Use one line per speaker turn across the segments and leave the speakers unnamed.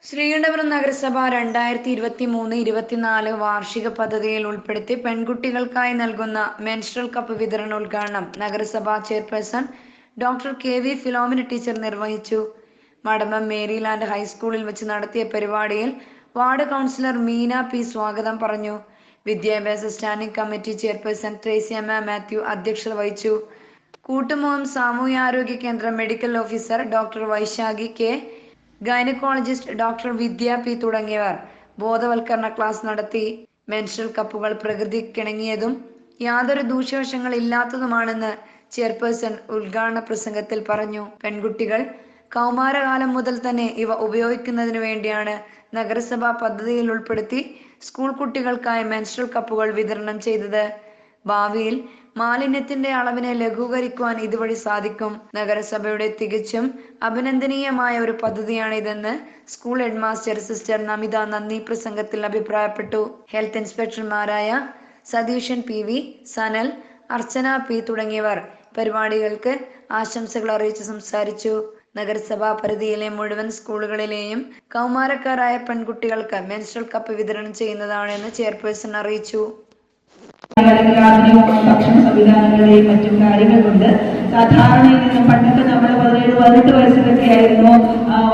ശ്രീകണ്ഠപുരം നഗരസഭ 2023-24 വാർഷിക പദ്ധതിയിൽ ഉൾപ്പെടുത്തി പെൺകുട്ടികൾക്കായി നൽകുന്ന മെൻസ്ട്രൽ കപ്പ് വിതരണ ഉദ്ഘാടനം നഗരസഭാ chairperson doctor K V. Philomina teacher നിർവഹിച്ചു. മടമ്പം മേരിലാൻഡ് ഹൈസ്കൂളിൽ വെച്ച് നടത്തിയ പരിപാടിയിൽ വാർഡ് കൗൺസിലർ മീന പി. സ്വാഗതം പറഞ്ഞു. വിദ്യാഭ്യാസ standing committee chairperson Tresiamma Mathew അധ്യക്ഷത വഹിച്ചു. കൂട്ടുമുഖം സാമൂഹ്യാരോഗ്യ കേന്ദ്രം medical officer doctor Vaishakhi K, gynaecologist doctor Vidya P തുടങ്ങിയവർ ബോധവൽക്കരണ ക്ലാസ് നടത്തി. മെൻസ്ട്രൽ കപ്പുകൾ പ്രകൃതിക്കിണങ്ങിയതും യാതൊരു ദൂഷ്യവശങ്ങൾ ഇല്ലാത്തതുമാണെന്ന് ചെയർപേഴ്സൺ ഉദ്ഘാടന പ്രസംഗത്തിൽ പറഞ്ഞു. പെൺകുട്ടികൾ കൗമാരകാലം മുതൽ തന്നെ ഇവ ഉപയോഗിക്കുന്നതിനു വേണ്ടിയാണ് നഗരസഭ പദ്ധതിയിൽ ഉൾപ്പെടുത്തി സ്കൂൾ കുട്ടികൾക്കായി മെൻസ്ട്രൽ കപ്പുകൾ വിതരണം ചെയ്തത്. ഭാവിയിൽ മാലിന്യത്തിന്റെ അളവിനെ ലഘൂകരിക്കുവാൻ ഇതുവഴി സാധിക്കും. നഗരസഭയുടെ തികച്ചും അഭിനന്ദനീയമായ ഒരു പദ്ധതിയാണിതെന്ന് സ്കൂൾ ഹെഡ്മാസ്റ്റർ സിസ്റ്റർ നമിത നന്ദി പ്രസംഗത്തിൽ അഭിപ്രായപ്പെട്ടു. ഹെൽത്ത് ഇൻസ്പെക്ടർമാരായ സതീശൻ പി.വി., സനൽ, അർച്ചന പി തുടങ്ങിയവർ പരിപാടികൾക്ക് ആശംസകൾ അറിയിച്ച് സംസാരിച്ചു. നഗരസഭാ പരിധിയിലെ മുഴുവൻ സ്കൂളുകളിലെയും കൗമാരക്കാരായ പെൺകുട്ടികൾക്ക് മെൻസ്ട്രൽ കപ്പ് വിതരണം ചെയ്യുന്നതാണെന്ന് ചെയർപേഴ്സൺ അറിയിച്ചു.
ആധുനിക ഭക്ഷണ സംവിധാനങ്ങളുടെയും മറ്റും കാര്യങ്ങൾ കൊണ്ട് സാധാരണയിൽ നിന്നും പണ്ടൊക്കെ നമ്മൾ 17-18 വയസ്സിലൊക്കെ ആയിരുന്നു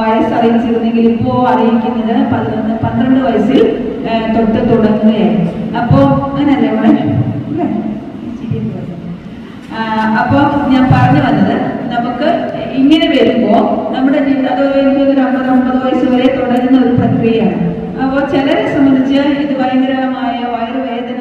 വയസ്സ് അറിയിച്ചിരുന്നെങ്കിൽ ഇപ്പോൾ അറിയിക്കുന്നത് 11-12 വയസ്സിൽ തൊട്ട് തുടങ്ങുകയായിരുന്നു. അപ്പോൾ അങ്ങനല്ലേ മോളെ? അപ്പോൾ ഞാൻ പറഞ്ഞു വന്നത്, നമുക്ക് ഇങ്ങനെ വരുമ്പോൾ നമ്മുടെ അത് എനിക്കൊരു 50 വയസ്സ് വരെ തുടരുന്ന ഒരു പ്രക്രിയയാണ്. അപ്പോൾ ചിലരെ സംബന്ധിച്ച് ഇത് ഭയങ്കരമായ വയറുവേദന